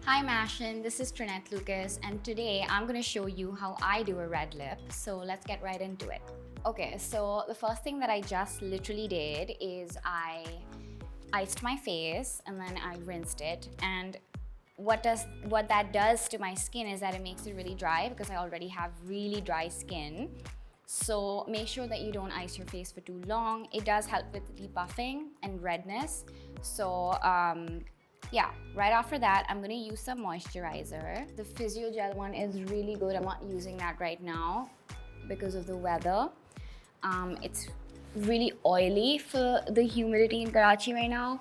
Hi Mashion, this is Trinette Lucas and today I'm going to show you how I do a red lip. So let's get right into it. Okay, so the first thing that I just literally did is I iced my face and then I rinsed it, and what that does to my skin is that it makes it really dry because I already have really dry skin. So make sure that you don't ice your face for too long. It does help with depuffing and redness. So yeah, right after that, I'm gonna use some moisturizer. The Physio Gel one is really good. I'm not using that right now because of the weather. It's really oily for the humidity in Karachi right now,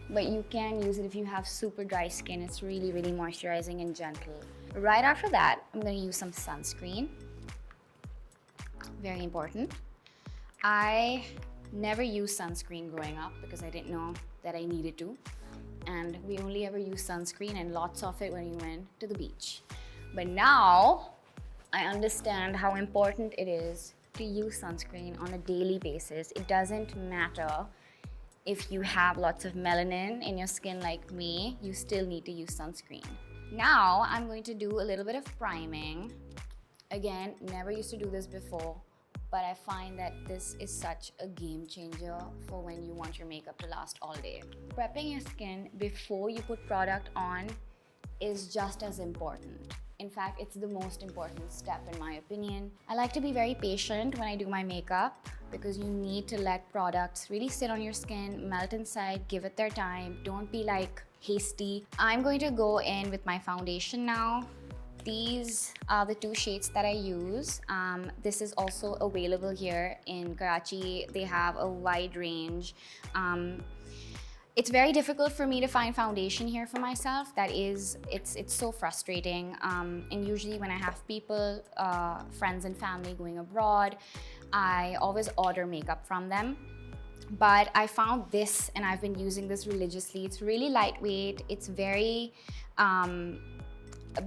but you can use it if you have super dry skin. It's really, really moisturizing and gentle. Right after that, I'm gonna use some sunscreen. Very important. I never used sunscreen growing up because I didn't know that I needed to. And we only ever use sunscreen and lots of it when we went to the beach. But now I understand how important it is to use sunscreen on a daily basis. It doesn't matter if you have lots of melanin in your skin like me, you still need to use sunscreen. Now I'm going to do a little bit of priming. Again, never used to do this before, but I find that this is such a game changer for when you want your makeup to last all day. Prepping your skin before you put product on is just as important. In fact, it's the most important step in my opinion. I like to be very patient when I do my makeup because you need to let products really sit on your skin, melt inside, give it their time. Don't be like hasty. I'm going to go in with my foundation now. These are the two shades that I use. This is also available here in Karachi. They have a wide range. It's very difficult for me to find foundation here for myself. It's so frustrating. And usually when I have people, friends and family going abroad, I always order makeup from them. But I found this and I've been using this religiously. It's really lightweight. It's very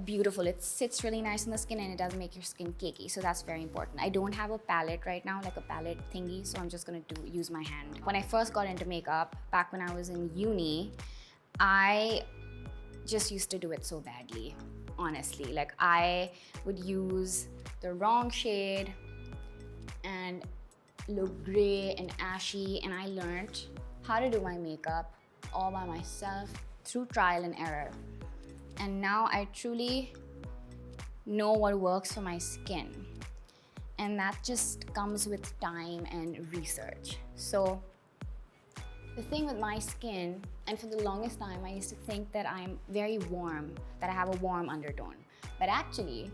beautiful. It sits really nice on the skin and it doesn't make your skin cakey, so that's very important. I don't have a palette right now, like a palette thingy, so I'm just gonna use my hand. When I first got into makeup, back when I was in uni, I just used to do it so badly, honestly. Like I would use the wrong shade and look gray and ashy, and I learned how to do my makeup all by myself through trial and error. And now I truly know what works for my skin. And that just comes with time and research. So the thing with my skin, and for the longest time, I used to think that I'm very warm, that I have a warm undertone. But actually,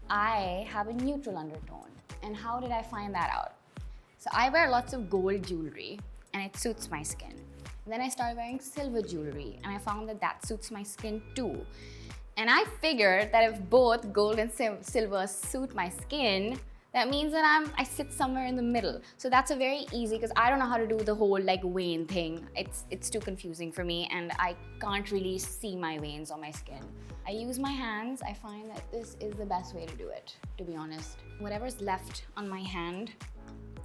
I have a neutral undertone. And how did I find that out? So I wear lots of gold jewelry and it suits my skin. Then I started wearing silver jewelry and I found that that suits my skin too. And I figured that if both gold and silver suit my skin, that means that I sit somewhere in the middle. So that's a very easy, because I don't know how to do the whole like vein thing. It's too confusing for me and I can't really see my veins on my skin. I use my hands. I find that this is the best way to do it, to be honest. Whatever's left on my hand,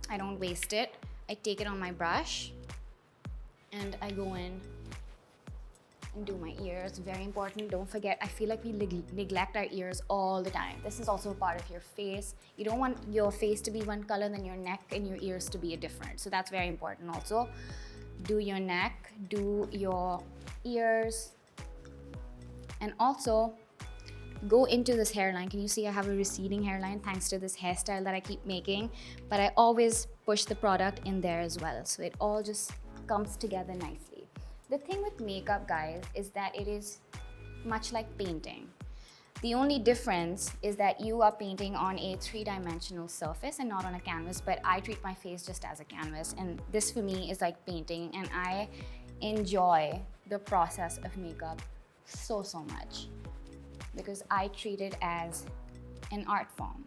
I don't waste it. I take it on my brush and I go in and do my ears. Very important. Don't forget, I feel like we neglect our ears all the time. This is also a part of your face. You don't want your face to be one color, then your neck and your ears to be a different. So that's very important also. Do your neck, do your ears, and also go into this hairline. Can you see I have a receding hairline thanks to this hairstyle that I keep making? But I always push the product in there as well. So it all just comes together nicely. The thing with makeup, guys, is that it is much like painting. The only difference is that you are painting on a three-dimensional surface and not on a canvas, but I treat my face just as a canvas, and this for me is like painting, and I enjoy the process of makeup so much because I treat it as an art form,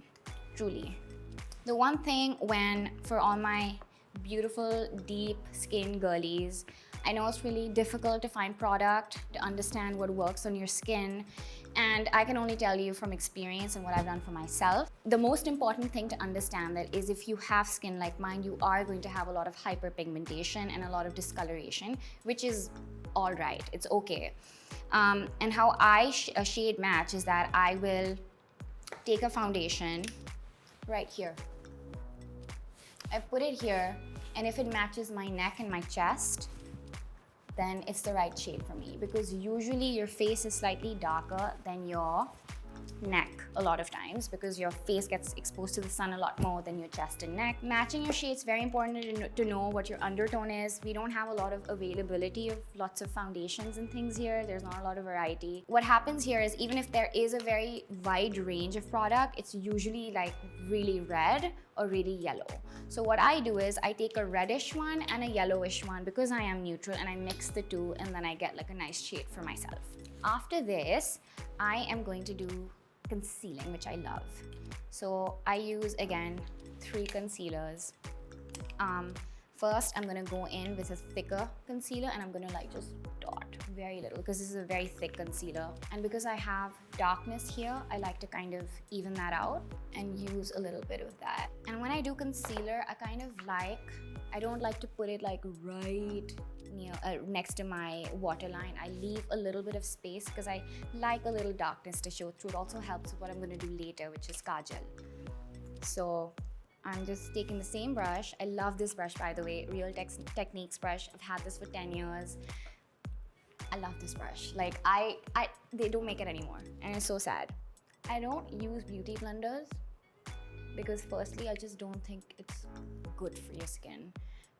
truly. The one thing for all my beautiful, deep skin girlies, I know it's really difficult to find product, to understand what works on your skin, and I can only tell you from experience and what I've done for myself. The most important thing to understand that is if you have skin like mine, you are going to have a lot of hyperpigmentation and a lot of discoloration, which is all right, it's okay. And how I shade match is that I will take a foundation right here. I put it here, and if it matches my neck and my chest, then it's the right shade for me, because usually your face is slightly darker than your neck a lot of times, because your face gets exposed to the sun a lot more than your chest and neck. Matching your shades, very important to know what your undertone is. We don't have a lot of availability of lots of foundations and things here. There's not a lot of variety. What happens here is, even if there is a very wide range of product, it's usually like really red or really yellow. So what I do is I take a reddish one and a yellowish one, because I am neutral, and I mix the two, and then I get like a nice shade for myself. After this, I am going to do concealing, which I love. So I use, again, 3 concealers. First, I'm gonna go in with a thicker concealer, and I'm gonna like just dot very little, because this is a very thick concealer. And because I have darkness here, I like to kind of even that out and use a little bit of that. And when I do concealer, I don't like to put it like right near, next to my waterline. I leave a little bit of space because I like a little darkness to show through. It also helps with what I'm going to do later, which is kajal. So I'm just taking the same brush. I love this brush, by the way, Real Techniques brush. I've had this for 10 years. I love this brush. Like they don't make it anymore, and it's so sad. I don't use beauty blenders because firstly, I just don't think it's good for your skin.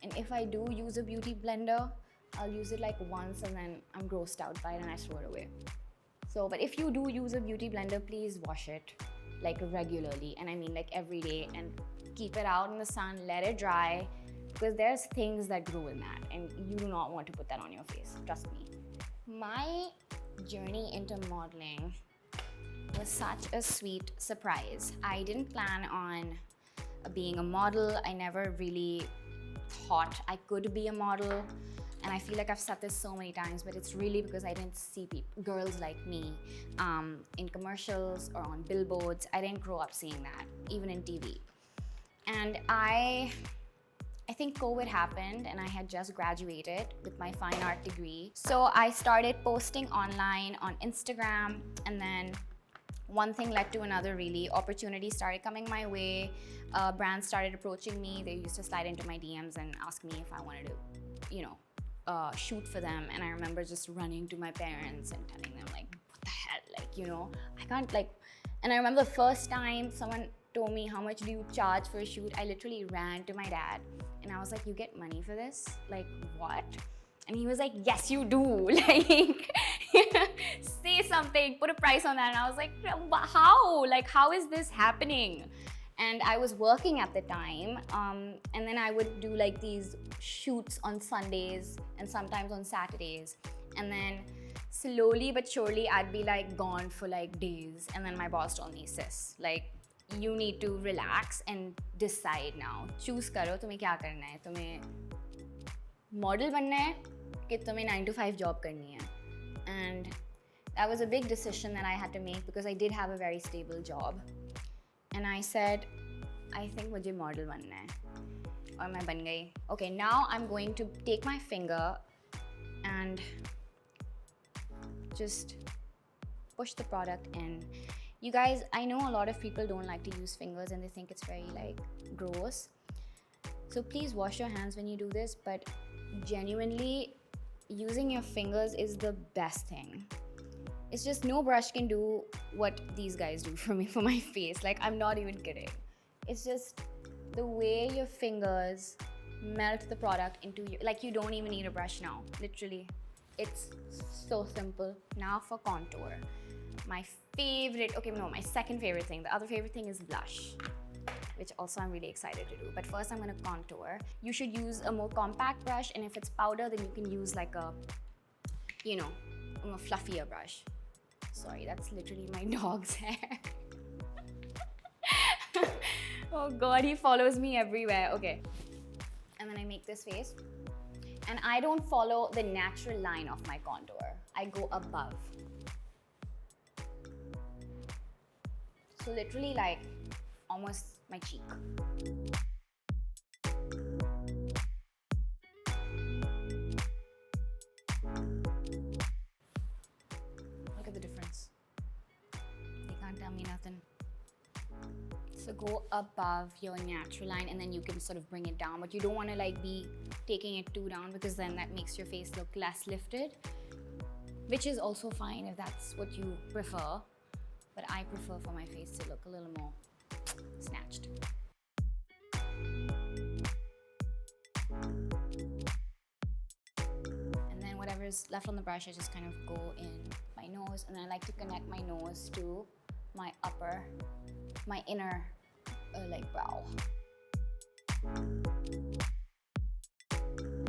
And if I do use a beauty blender, I'll use it like once and then I'm grossed out by it and I throw it away. So, but if you do use a beauty blender, please wash it like regularly. And I mean like every day, and keep it out in the sun, let it dry, because there's things that grow in that and you do not want to put that on your face, trust me. My journey into modeling was such a sweet surprise. I didn't plan on being a model. I never really thought I could be a model. And I feel like I've said this so many times, but it's really because I didn't see girls like me in commercials or on billboards. I didn't grow up seeing that, even in TV. And I think COVID happened and I had just graduated with my fine art degree. So I started posting online on Instagram, and then one thing led to another, really. Opportunities started coming my way. Brands started approaching me. They used to slide into my DMs and ask me if I wanted to, shoot for them. And I remember just running to my parents and telling them like, what the hell, like, I can't like, and I remember the first time someone told me, how much do you charge for a shoot? I literally ran to my dad and I was like, you get money for this? Like, what? And he was like, yes, you do. Like, say something, put a price on that. And I was like, how? Like, how is this happening? And I was working at the time, and then I would do like these shoots on Sundays and sometimes on Saturdays. And then slowly but surely, I'd be like gone for like days. And then my boss told me, sis, like, you need to relax and decide now. Choose karo, tumhe kya karna hai? Tumhe model banna hai कि तुम्हें 9 to 5 job करनी है. And that was a big decision that I had to make because I did have a very stable job. And I said, I think मुझे model बनना है. और मैं बन गई. Okay, now I'm going to take my finger and just push the product in. You guys, I know a lot of people don't like to use fingers and they think it's very like gross. So please wash your hands when you do this, but genuinely, using your fingers is the best thing. It's just no brush can do what these guys do for me, for my face. Like, I'm not even kidding. It's just the way your fingers melt the product into you. Like, you don't even need a brush now, literally. It's so simple. Now for contour. My favorite, okay, no, my second favorite thing. The other favorite thing is blush, which also I'm really excited to do. But first I'm gonna contour. You should use a more compact brush, and if it's powder, then you can use like a, a more fluffier brush. Sorry, that's literally my dog's hair. Oh God, he follows me everywhere. Okay. And then I make this face. And I don't follow the natural line of my contour. I go above. So literally like almost my cheek. go above your natural line and then you can sort of bring it down, but you don't want to like be taking it too down because then that makes your face look less lifted, which is also fine if that's what you prefer, but I prefer for my face to look a little more snatched. And then whatever is left on the brush, I just kind of go in my nose, and I like to connect my nose to my inner like brow.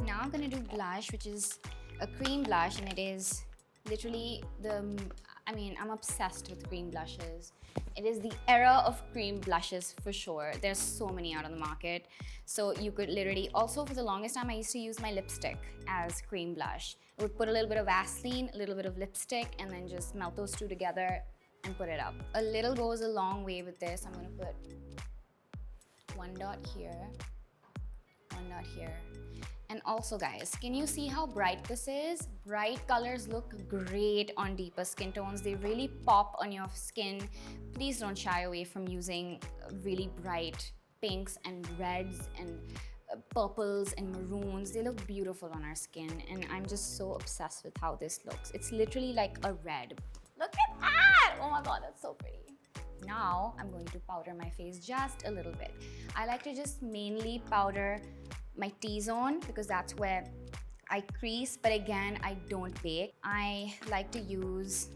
Now I'm gonna do blush, which is a cream blush, and it is literally I'm obsessed with cream blushes. It is the era of cream blushes for sure. There's so many out on the market. So you could literally, also for the longest time, I used to use my lipstick as cream blush. I would put a little bit of Vaseline, a little bit of lipstick, and then just melt those two together and put it up. A little goes a long way with this. I'm gonna put one dot here, one dot here. And also guys, can you see how bright this is? Bright colors look great on deeper skin tones. They really pop on your skin. Please don't shy away from using really bright pinks and reds and purples and maroons. They look beautiful on our skin, and I'm just so obsessed with how this looks. It's literally like a red. Look at that! Oh my god, that's so pretty. Now I'm going to powder my face just a little bit. I like to just mainly powder my T-zone because that's where I crease, but again, I don't bake. I like to use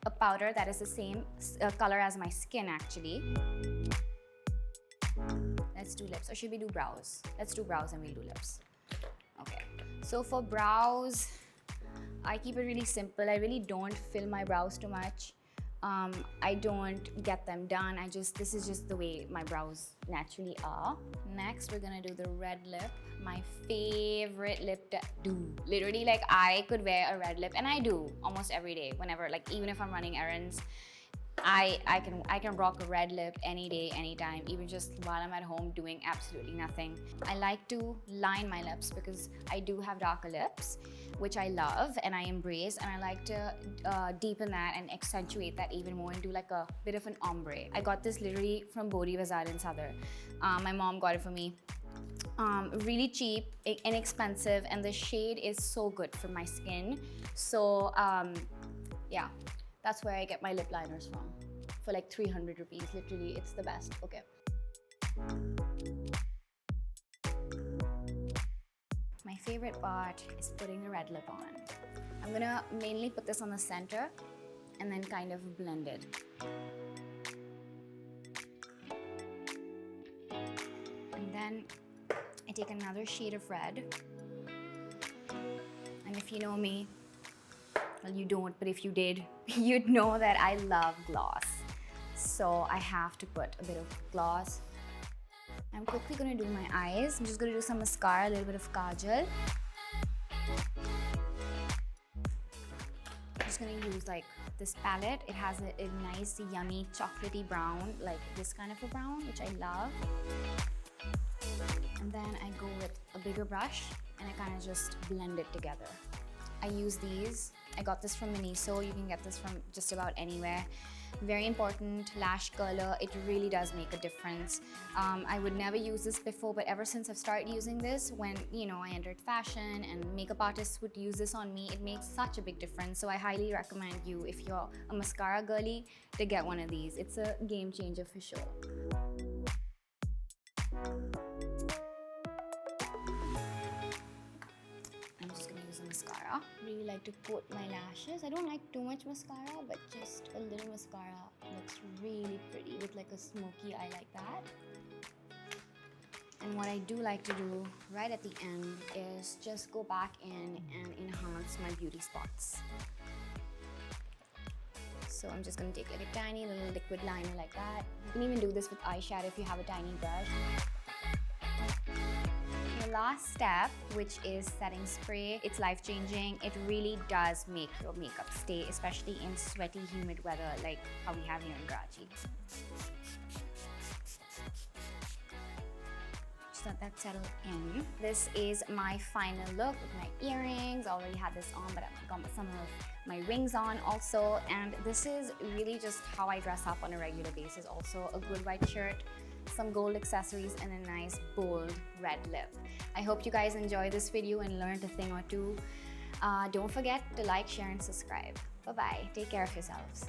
a powder that is the same color as my skin actually. Let's do lips, or should we do brows? Let's do brows and we'll do lips. Okay, so for brows, I keep it really simple. I really don't fill my brows too much. I don't get them done. This is just the way my brows naturally are. Next, we're gonna do the red lip. My favorite lip to do. Literally, like I could wear a red lip, and I do almost every day. Whenever, like even if I'm running errands, I can rock a red lip any day, anytime, even just while I'm at home doing absolutely nothing. I like to line my lips because I do have darker lips, which I love and I embrace, and I like to deepen that and accentuate that even more and do like a bit of an ombre. I got this literally from Bourjois in Southern. My mom got it for me. Really cheap, inexpensive, and the shade is so good for my skin. So yeah, that's where I get my lip liners from. For like 300 rupees, literally, it's the best. Okay. My favorite part is putting the red lip on. I'm gonna mainly put this on the center and then kind of blend it. And then I take another shade of red. And if you know me, well, you don't, but if you did, you'd know that I love gloss. So I have to put a bit of gloss. I'm quickly gonna do my eyes. I'm just gonna do some mascara, a little bit of kajal. I'm just gonna use like this palette. It has a nice, yummy, chocolatey brown, like this kind of a brown, which I love. And then I go with a bigger brush and I kind of just blend it together. I use these. I got this from Miniso. You can get this from just about anywhere. Very important, lash curler. It really does make a difference. I would never use this before, but ever since I've started using this, when I entered fashion and makeup artists would use this on me, it makes such a big difference. So I highly recommend you, if you're a mascara girly, to get one of these. It's a game changer for sure. I'm just gonna use a mascara. Really like to coat my lashes. I don't like too much mascara, but just a little mascara looks really pretty with like a smoky eye like that. And what I do like to do right at the end is just go back in and enhance my beauty spots. So I'm just gonna take like a tiny little liquid liner like that. You can even do this with eyeshadow if you have a tiny brush. The last step, which is setting spray, it's life-changing. It really does make your makeup stay, especially in sweaty, humid weather like how we have here in Karachi. Just let that settle in. This is my final look with my earrings. I already had this on, but I've got some of my rings on also. And this is really just how I dress up on a regular basis. Also, a good white shirt, some gold accessories, and a nice bold red lip. I hope you guys enjoyed this video and learned a thing or two. Don't forget to like, share, and subscribe. Bye-bye. Take care of yourselves.